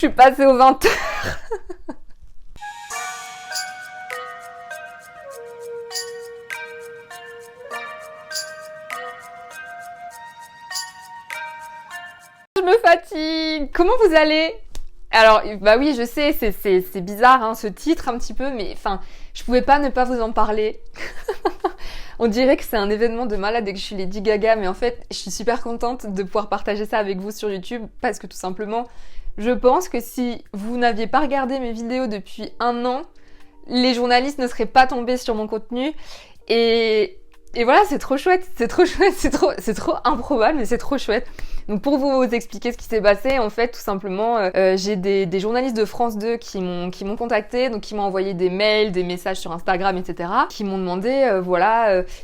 Je suis passée aux 20h. Je me fatigue. Comment vous allez? Alors, bah oui, je sais, c'est bizarre, hein, ce titre un petit peu, mais enfin, je pouvais pas ne pas vous en parler. On dirait que c'est un événement de malade et que je suis Lady Gaga, mais en fait, je suis super contente de pouvoir partager ça avec vous sur YouTube parce que tout simplement, je pense que si vous n'aviez pas regardé mes vidéos depuis 1 an, les journalistes ne seraient pas tombés sur mon contenu et voilà, c'est trop chouette, c'est trop improbable, mais c'est trop chouette. Donc pour vous expliquer ce qui s'est passé, en fait, tout simplement, j'ai des journalistes de France 2 qui m'ont contacté, donc qui m'ont envoyé des mails, des messages sur Instagram, etc., qui m'ont demandé,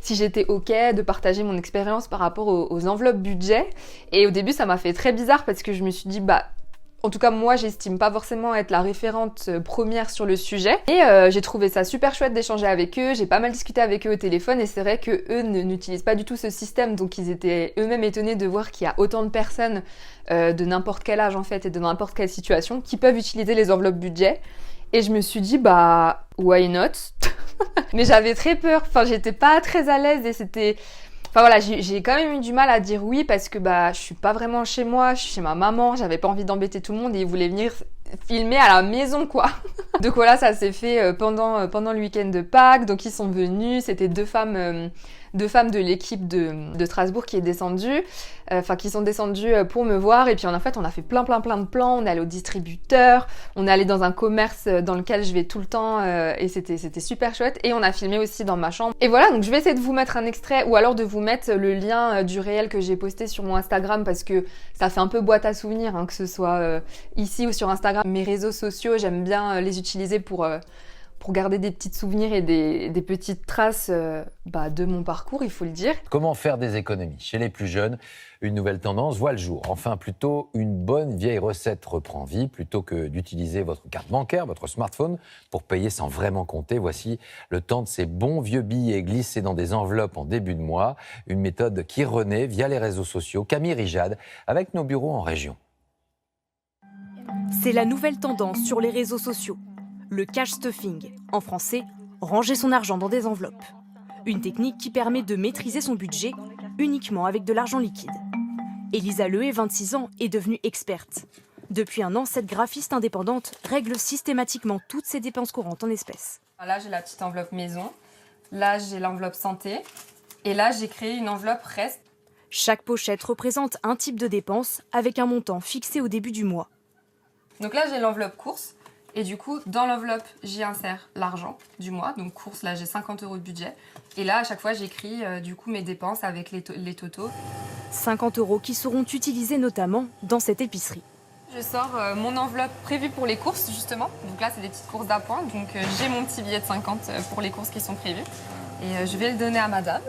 si j'étais ok de partager mon expérience par rapport aux enveloppes budget. Et au début, ça m'a fait très bizarre parce que je me suis dit, en tout cas, moi, j'estime pas forcément être la référente première sur le sujet. Et j'ai trouvé ça super chouette d'échanger avec eux. J'ai pas mal discuté avec eux au téléphone et c'est vrai que eux n'utilisent pas du tout ce système. Donc, ils étaient eux-mêmes étonnés de voir qu'il y a autant de personnes de n'importe quel âge, en fait, et de n'importe quelle situation qui peuvent utiliser les enveloppes budget. Et je me suis dit, why not? Mais j'avais très peur. Enfin, j'étais pas très à l'aise et c'était... Enfin voilà, j'ai quand même eu du mal à dire oui parce que je suis pas vraiment chez moi, je suis chez ma maman, j'avais pas envie d'embêter tout le monde et ils voulaient venir filmer à la maison quoi. Donc voilà, ça s'est fait pendant le week-end de Pâques, donc ils sont venus, c'était deux femmes de l'équipe de Strasbourg qui sont descendues pour me voir et puis en fait on a fait plein de plans, on est allé au distributeur, on est allé dans un commerce dans lequel je vais tout le temps et c'était super chouette et on a filmé aussi dans ma chambre. Et voilà, donc je vais essayer de vous mettre un extrait ou alors de vous mettre le lien du réel que j'ai posté sur mon Instagram parce que ça fait un peu boîte à souvenirs, hein, que ce soit ici ou sur Instagram. Mes réseaux sociaux, j'aime bien les utiliser pour garder des petits souvenirs et des petites traces de mon parcours, il faut le dire. Comment faire des économies chez les plus jeunes? Une nouvelle tendance voit le jour. Enfin, plutôt une bonne vieille recette reprend vie. Plutôt que d'utiliser votre carte bancaire, votre smartphone, pour payer sans vraiment compter, voici le temps de ces bons vieux billets glissés dans des enveloppes en début de mois. Une méthode qui renaît via les réseaux sociaux. Camille Rijad, avec nos bureaux en région. C'est la nouvelle tendance sur les réseaux sociaux. Le cash stuffing, en français, ranger son argent dans des enveloppes. Une technique qui permet de maîtriser son budget uniquement avec de l'argent liquide. Elisa Lehé, 26 ans, est devenue experte. Depuis 1 an, cette graphiste indépendante règle systématiquement toutes ses dépenses courantes en espèces. Là, j'ai la petite enveloppe maison. Là, j'ai l'enveloppe santé. Et là, j'ai créé une enveloppe reste. Chaque pochette représente un type de dépense avec un montant fixé au début du mois. Donc là, j'ai l'enveloppe course. Et du coup, dans l'enveloppe, j'y insère l'argent du mois. Donc course, là, j'ai 50 € de budget. Et là, à chaque fois, j'écris mes dépenses avec les totaux. 50 € qui seront utilisés notamment dans cette épicerie. Je sors mon enveloppe prévue pour les courses, justement. Donc là, c'est des petites courses d'appoint. Donc j'ai mon petit billet de 50 pour les courses qui sont prévues. Et je vais le donner à madame.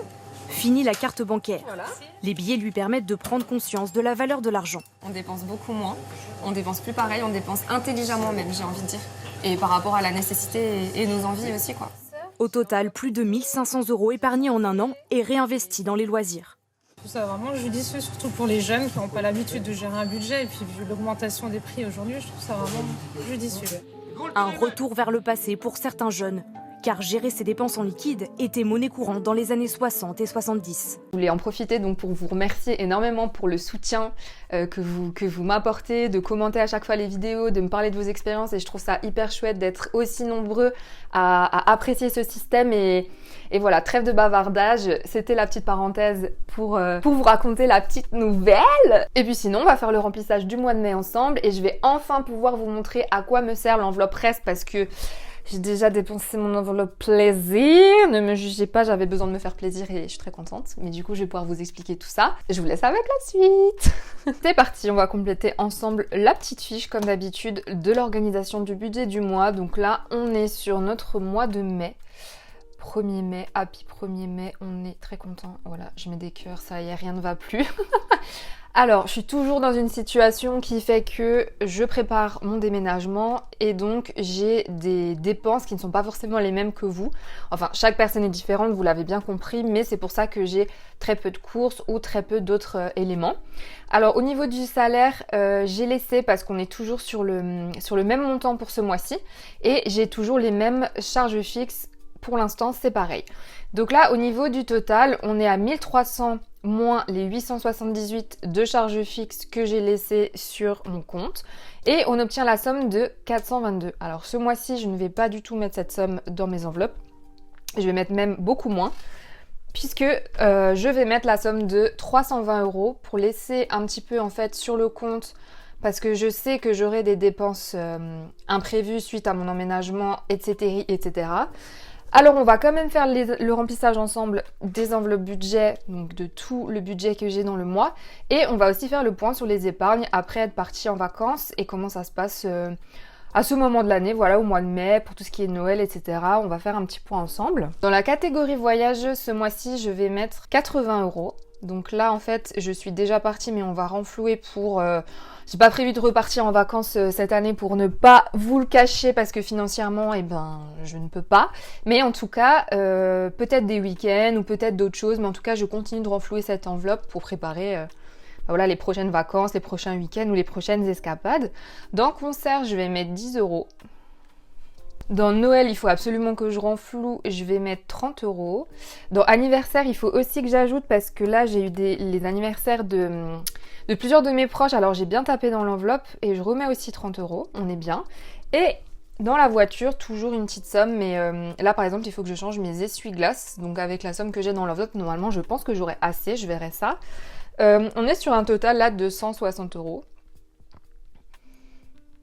Fini la carte bancaire. Voilà. Les billets lui permettent de prendre conscience de la valeur de l'argent. On dépense beaucoup moins, on dépense plus pareil, on dépense intelligemment même, j'ai envie de dire. Et par rapport à la nécessité et nos envies aussi, quoi. Au total, plus de 1 500 € épargnés en 1 an et réinvestis dans les loisirs. Je trouve ça vraiment judicieux, surtout pour les jeunes qui n'ont pas l'habitude de gérer un budget. Et puis vu l'augmentation des prix aujourd'hui, je trouve ça vraiment judicieux. Un retour vers le passé pour certains jeunes, car gérer ses dépenses en liquide était monnaie courante dans les années 60 et 70. Je voulais en profiter donc pour vous remercier énormément pour le soutien que vous m'apportez, de commenter à chaque fois les vidéos, de me parler de vos expériences et je trouve ça hyper chouette d'être aussi nombreux à apprécier ce système et voilà, trêve de bavardage, c'était la petite parenthèse pour vous raconter la petite nouvelle. Et puis sinon, on va faire le remplissage du mois de mai ensemble et je vais enfin pouvoir vous montrer à quoi me sert l'enveloppe reste parce que j'ai déjà dépensé mon enveloppe plaisir. Ne me jugez pas, j'avais besoin de me faire plaisir et je suis très contente. Mais du coup, je vais pouvoir vous expliquer tout ça. Je vous laisse avec la suite. C'est parti, on va compléter ensemble la petite fiche, comme d'habitude, de l'organisation du budget du mois. Donc là, on est sur notre mois de mai. 1er mai, happy 1er mai, on est très content. Voilà, je mets des cœurs, ça y est, rien ne va plus. Alors, je suis toujours dans une situation qui fait que je prépare mon déménagement et donc j'ai des dépenses qui ne sont pas forcément les mêmes que vous. Enfin, chaque personne est différente, vous l'avez bien compris, mais c'est pour ça que j'ai très peu de courses ou très peu d'autres éléments. Alors, au niveau du salaire, j'ai laissé parce qu'on est toujours sur le même montant pour ce mois-ci et j'ai toujours les mêmes charges fixes. Pour l'instant, c'est pareil. Donc là, au niveau du total, on est à 1300 moins les 878 de charges fixes que j'ai laissées sur mon compte. Et on obtient la somme de 422. Alors ce mois-ci, je ne vais pas du tout mettre cette somme dans mes enveloppes. Je vais mettre même beaucoup moins. Puisque je vais mettre la somme de 320 € pour laisser un petit peu en fait sur le compte. Parce que je sais que j'aurai des dépenses imprévues suite à mon emménagement, etc. etc. Alors on va quand même faire le remplissage ensemble des enveloppes budget, donc de tout le budget que j'ai dans le mois. Et on va aussi faire le point sur les épargnes après être parti en vacances et comment ça se passe à ce moment de l'année, voilà, au mois de mai, pour tout ce qui est Noël, etc. On va faire un petit point ensemble. Dans la catégorie voyage, ce mois-ci, je vais mettre 80 €. Donc là, en fait, je suis déjà partie, mais on va renflouer pour... J'ai pas prévu de repartir en vacances cette année pour ne pas vous le cacher parce que financièrement, eh ben, je ne peux pas. Mais en tout cas, peut-être des week-ends ou peut-être d'autres choses. Mais en tout cas, je continue de renflouer cette enveloppe pour préparer voilà, les prochaines vacances, les prochains week-ends ou les prochaines escapades. Dans concert, je vais mettre 10 €. Dans Noël, il faut absolument que je renfloue, je vais mettre 30 €. Dans anniversaire, il faut aussi que j'ajoute parce que là, j'ai eu les anniversaires de plusieurs de mes proches. Alors, j'ai bien tapé dans l'enveloppe et je remets aussi 30 €, on est bien. Et dans la voiture, toujours une petite somme, mais là, par exemple, il faut que je change mes essuie-glaces. Donc, avec la somme que j'ai dans l'enveloppe, normalement, je pense que j'aurai assez, je verrai ça. On est sur un total là de 160 €.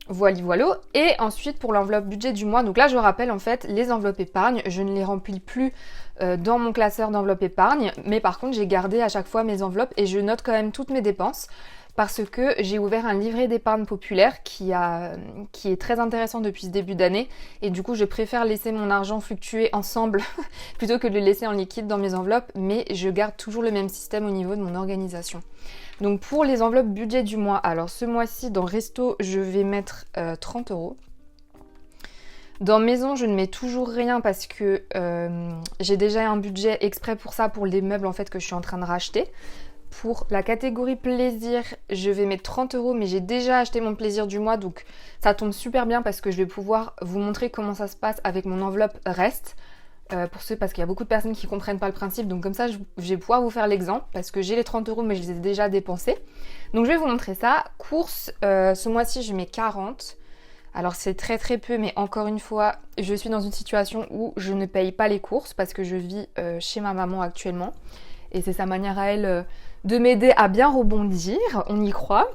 Voilà. Et ensuite pour l'enveloppe budget du mois, donc là je rappelle en fait les enveloppes épargne, je ne les remplis plus dans mon classeur d'enveloppe épargne, mais par contre j'ai gardé à chaque fois mes enveloppes et je note quand même toutes mes dépenses parce que j'ai ouvert un livret d'épargne populaire qui est très intéressant depuis ce début d'année et du coup je préfère laisser mon argent fluctuer ensemble plutôt que de le laisser en liquide dans mes enveloppes, mais je garde toujours le même système au niveau de mon organisation. Donc pour les enveloppes budget du mois, alors ce mois-ci dans Resto, je vais mettre 30 €. Dans Maison, je ne mets toujours rien parce que j'ai déjà un budget exprès pour ça, pour les meubles en fait que je suis en train de racheter. Pour la catégorie plaisir, je vais mettre 30 €, mais j'ai déjà acheté mon plaisir du mois, donc ça tombe super bien parce que je vais pouvoir vous montrer comment ça se passe avec mon enveloppe reste. Parce qu'il y a beaucoup de personnes qui ne comprennent pas le principe, donc comme ça je vais pouvoir vous faire l'exemple parce que j'ai les 30 € mais je les ai déjà dépensés. Donc je vais vous montrer ça. Courses, ce mois-ci je mets 40. Alors c'est très très peu, mais encore une fois je suis dans une situation où je ne paye pas les courses parce que je vis chez ma maman actuellement et c'est sa manière à elle de m'aider à bien rebondir, on y croit.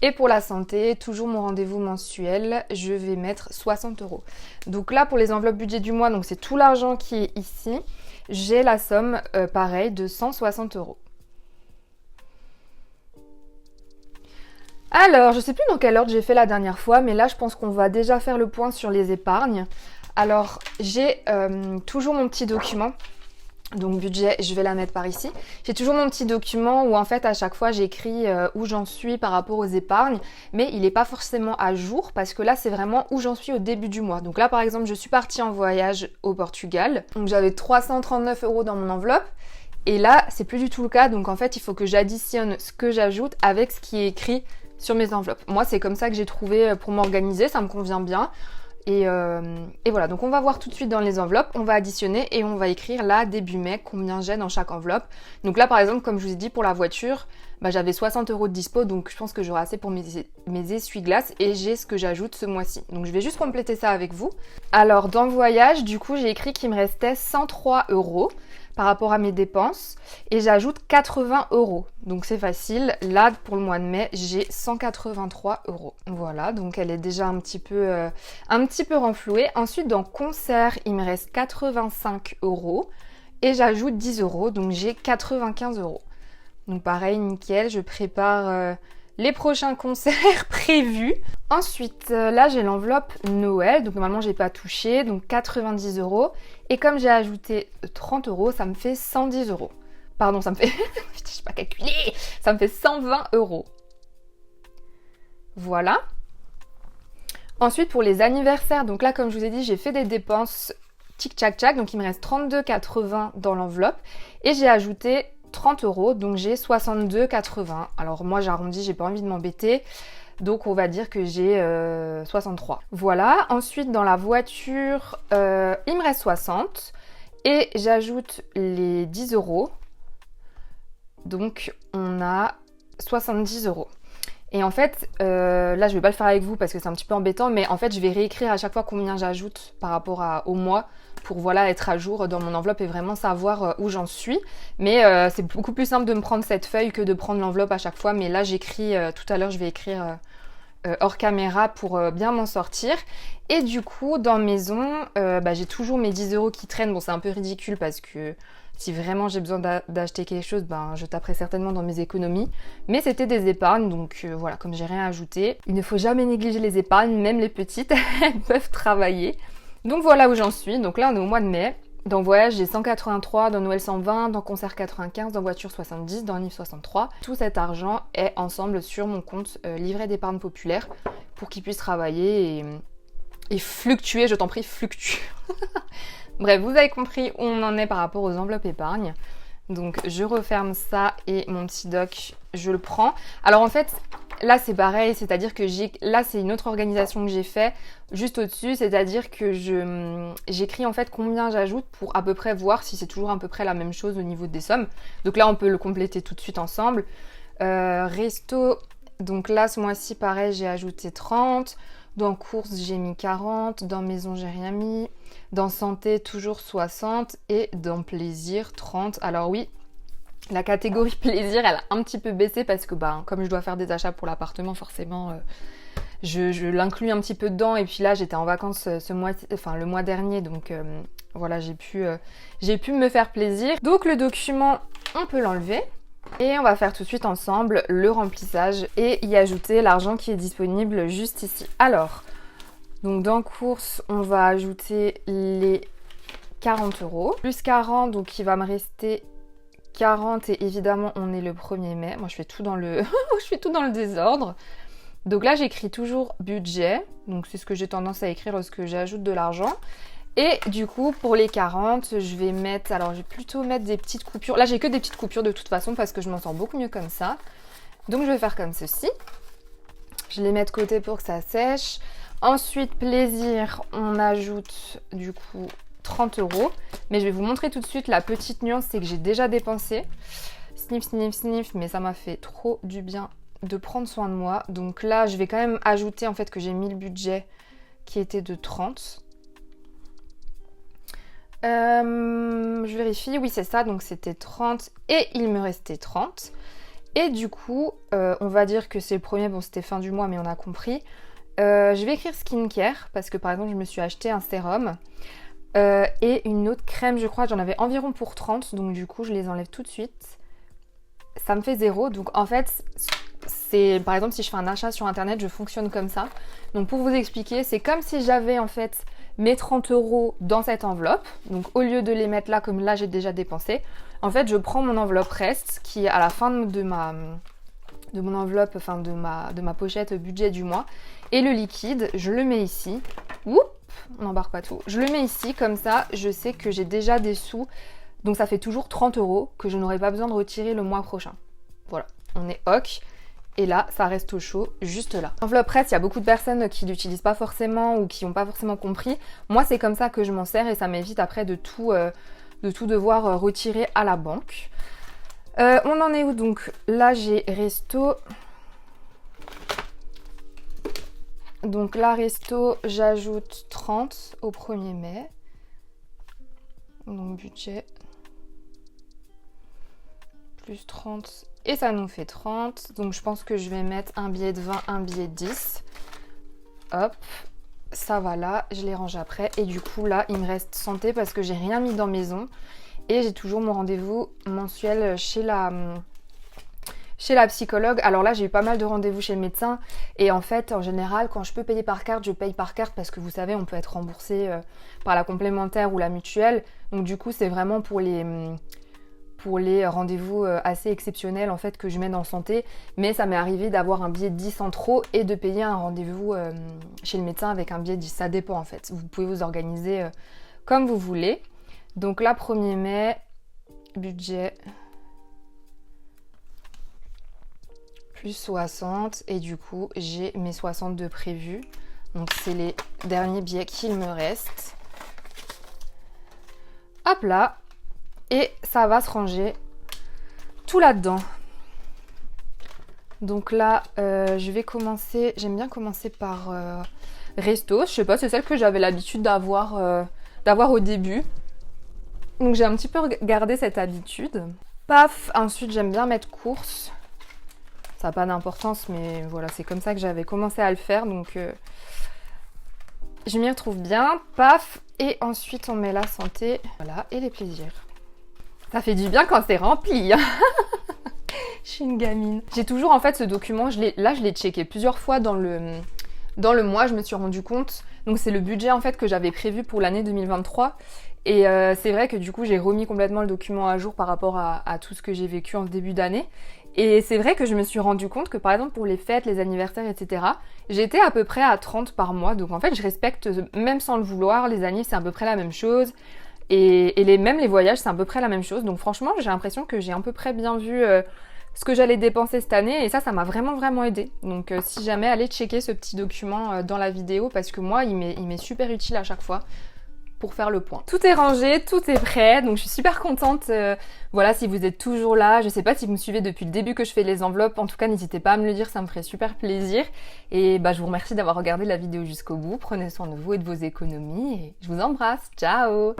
Et pour la santé, toujours mon rendez-vous mensuel, je vais mettre 60 €. Donc là, pour les enveloppes budget du mois, donc c'est tout l'argent qui est ici, j'ai la somme, pareil, de 160 €. Alors, je ne sais plus dans quel ordre j'ai fait la dernière fois, mais là, je pense qu'on va déjà faire le point sur les épargnes. Alors, j'ai toujours mon petit document. Donc budget, je vais la mettre par ici. J'ai toujours mon petit document où en fait à chaque fois j'écris où j'en suis par rapport aux épargnes, mais il n'est pas forcément à jour parce que là c'est vraiment où j'en suis au début du mois. Donc là par exemple je suis partie en voyage au Portugal, donc j'avais 339 € dans mon enveloppe et là c'est plus du tout le cas, donc en fait il faut que j'additionne ce que j'ajoute avec ce qui est écrit sur mes enveloppes. Moi c'est comme ça que j'ai trouvé pour m'organiser, ça me convient bien. Et voilà, donc on va voir tout de suite dans les enveloppes, on va additionner et on va écrire là début mai combien j'ai dans chaque enveloppe. Donc là par exemple comme je vous ai dit pour la voiture, j'avais 60 € de dispo, donc je pense que j'aurai assez pour mes essuie-glaces et j'ai ce que j'ajoute ce mois-ci. Donc je vais juste compléter ça avec vous. Alors dans le voyage, du coup j'ai écrit qu'il me restait 103 € par rapport à mes dépenses et j'ajoute 80 €. Donc c'est facile, là pour le mois de mai j'ai 183 €. Voilà, donc elle est déjà un petit peu renflouée. Ensuite dans concert il me reste 85 € et j'ajoute 10 €, donc j'ai 95 €. Donc pareil, nickel, je prépare les prochains concerts prévus. Ensuite, là j'ai l'enveloppe Noël, donc normalement j'ai pas touché, donc 90 €. Et comme j'ai ajouté 30 €, ça me fait 110 €. Pardon, ça me fait... Putain, je sais pas calculer. Ça me fait 120 €. Voilà. Ensuite, pour les anniversaires, donc là, comme je vous ai dit, j'ai fait des dépenses tic-tac-tac. Donc, il me reste 32,80 dans l'enveloppe. Et j'ai ajouté 30 €, donc j'ai 62,80. Alors, moi, j'arrondis, j'ai pas envie de m'embêter. Donc, on va dire que j'ai 63. Voilà. Ensuite, dans la voiture, il me reste 60. Et j'ajoute les 10 €. Donc, on a 70 €. Et en fait, là, je vais pas le faire avec vous parce que c'est un petit peu embêtant, mais en fait, je vais réécrire à chaque fois combien j'ajoute par rapport au mois pour voilà être à jour dans mon enveloppe et vraiment savoir où j'en suis. Mais c'est beaucoup plus simple de me prendre cette feuille que de prendre l'enveloppe à chaque fois. Mais là, j'écris, tout à l'heure, je vais écrire hors caméra pour bien m'en sortir. Et du coup, dans maison, j'ai toujours mes 10 € qui traînent. Bon, c'est un peu ridicule parce que si vraiment j'ai besoin d'acheter quelque chose, je taperai certainement dans mes économies. Mais c'était des épargnes, donc voilà, comme j'ai rien ajouté. Il ne faut jamais négliger les épargnes, même les petites, elles peuvent travailler. Donc voilà où j'en suis. Donc là, on est au mois de mai. Dans voyage, j'ai 183, dans Noël 120, dans concert 95, dans voiture 70, dans livre 63. Tout cet argent est ensemble sur mon compte livret d'épargne populaire pour qu'il puisse travailler et fluctuer, je t'en prie, fluctue. Bref, vous avez compris où on en est par rapport aux enveloppes épargne. Donc je referme ça et mon petit doc, je le prends. Alors en fait, là c'est pareil, c'est-à-dire que là c'est une autre organisation que j'ai fait juste au-dessus, c'est-à-dire que j'écris en fait combien j'ajoute pour à peu près voir si c'est toujours à peu près la même chose au niveau des sommes. Donc là on peut le compléter tout de suite ensemble. Resto, donc là ce mois-ci pareil j'ai ajouté 30. Dans courses, j'ai mis 40. Dans maison, j'ai rien mis. Dans santé, toujours 60. Et dans plaisir, 30. Alors oui, la catégorie plaisir, elle a un petit peu baissé parce que comme je dois faire des achats pour l'appartement, forcément, je l'inclus un petit peu dedans. Et puis là, j'étais en vacances le mois dernier. Donc voilà, j'ai pu me faire plaisir. Donc le document, on peut l'enlever. Et on va faire tout de suite ensemble le remplissage et y ajouter l'argent qui est disponible juste ici. Alors, donc dans courses, on va ajouter les 40 €. Plus 40, donc il va me rester 40 et évidemment on est le 1er mai. Moi je fais tout dans le, je fais tout dans le désordre. Donc là j'écris toujours budget. Donc c'est ce que j'ai tendance à écrire lorsque j'ajoute de l'argent. Et du coup, pour les 40, je vais mettre... Alors, je vais plutôt mettre des petites coupures. Là, j'ai que des petites coupures de toute façon parce que je m'en sors beaucoup mieux comme ça. Donc, je vais faire comme ceci. Je les mets de côté pour que ça sèche. Ensuite, plaisir, on ajoute du coup 30 €. Mais je vais vous montrer tout de suite la petite nuance, c'est que j'ai déjà dépensé. Sniff, sniff, sniff, mais ça m'a fait trop du bien de prendre soin de moi. Donc là, je vais quand même ajouter en fait que j'ai mis le budget qui était de 30. Je vérifie, oui c'est ça, donc c'était 30 et il me restait 30. Et du coup, on va dire que c'est le premier, bon c'était fin du mois mais on a compris. Je vais écrire skincare parce que par exemple je me suis acheté un sérum et une autre crème, je crois, j'en avais environ pour 30, donc du coup je les enlève tout de suite. Ça me fait 0, donc en fait, c'est par exemple si je fais un achat sur internet, je fonctionne comme ça. Donc pour vous expliquer, c'est comme si j'avais en fait mes 30 € dans cette enveloppe. Donc au lieu de les mettre là comme là j'ai déjà dépensé, en fait je prends mon enveloppe reste qui est à la fin de mon enveloppe, enfin de ma pochette budget du mois. Et le liquide, je le mets ici. Oups, on n'embarque pas tout. Je le mets ici, comme ça je sais que j'ai déjà des sous. Donc ça fait toujours 30 € que je n'aurai pas besoin de retirer le mois prochain. Voilà, on est OK. Et là, ça reste au chaud, juste là. Enveloppe reste, il y a beaucoup de personnes qui l'utilisent pas forcément ou qui n'ont pas forcément compris. Moi, c'est comme ça que je m'en sers et ça m'évite après de tout devoir retirer à la banque. On en est où donc? Là, j'ai resto. Donc là, resto, j'ajoute 30 au 1er mai. Donc budget. Plus 30. Et ça nous fait 30. Donc je pense que je vais mettre un billet de 20, un billet de 10. Hop. Ça va là. Je les range après. Et du coup là, il me reste santé parce que j'ai rien mis dans maison. Et j'ai toujours mon rendez-vous mensuel chez la psychologue. Alors là, j'ai eu pas mal de rendez-vous chez le médecin. Et en fait, en général, quand je peux payer par carte, je paye par carte parce que vous savez, on peut être remboursé par la complémentaire ou la mutuelle. Donc du coup, c'est vraiment pour pour les rendez-vous assez exceptionnels en fait que je mène en santé, mais ça m'est arrivé d'avoir un billet de 10 en trop et de payer un rendez-vous chez le médecin avec un billet de 10. Ça dépend en fait. Vous pouvez vous organiser comme vous voulez. Donc là, 1er mai, budget plus 60 et du coup j'ai mes 60 de prévus. Donc c'est les derniers billets qu'il me reste. Hop là, et ça va se ranger tout là-dedans. Donc là, je vais commencer, j'aime bien commencer par resto. Je sais pas, c'est celle que j'avais l'habitude d'avoir au début. Donc j'ai un petit peu gardé cette habitude. Paf, ensuite j'aime bien mettre courses. Ça n'a pas d'importance, mais voilà, c'est comme ça que j'avais commencé à le faire. Donc je m'y retrouve bien. Paf, et ensuite on met la santé. Voilà, et les plaisirs. Ça fait du bien quand c'est rempli. Je suis une gamine. J'ai toujours en fait ce document, je l'ai checké plusieurs fois dans le mois, je me suis rendu compte. Donc c'est le budget en fait que j'avais prévu pour l'année 2023. Et c'est vrai que du coup j'ai remis complètement le document à jour par rapport à tout ce que j'ai vécu en ce début d'année. Et c'est vrai que je me suis rendu compte que par exemple pour les fêtes, les anniversaires, etc., j'étais à peu près à 30 par mois. Donc en fait je respecte, même sans le vouloir, les anniversaires c'est à peu près la même chose. Et même les voyages c'est à peu près la même chose. Donc franchement j'ai l'impression que j'ai à peu près bien vu ce que j'allais dépenser cette année. Et ça m'a vraiment aidé. Donc si jamais, allez checker ce petit document dans la vidéo parce que moi il m'est super utile à chaque fois pour faire le point. Tout est rangé, tout est prêt, donc je suis super contente. Voilà, si vous êtes toujours là, je sais pas si vous me suivez depuis le début que je fais les enveloppes, en tout cas n'hésitez pas à me le dire, ça me ferait super plaisir. Et je vous remercie d'avoir regardé la vidéo jusqu'au bout, prenez soin de vous et de vos économies, et je vous embrasse, ciao!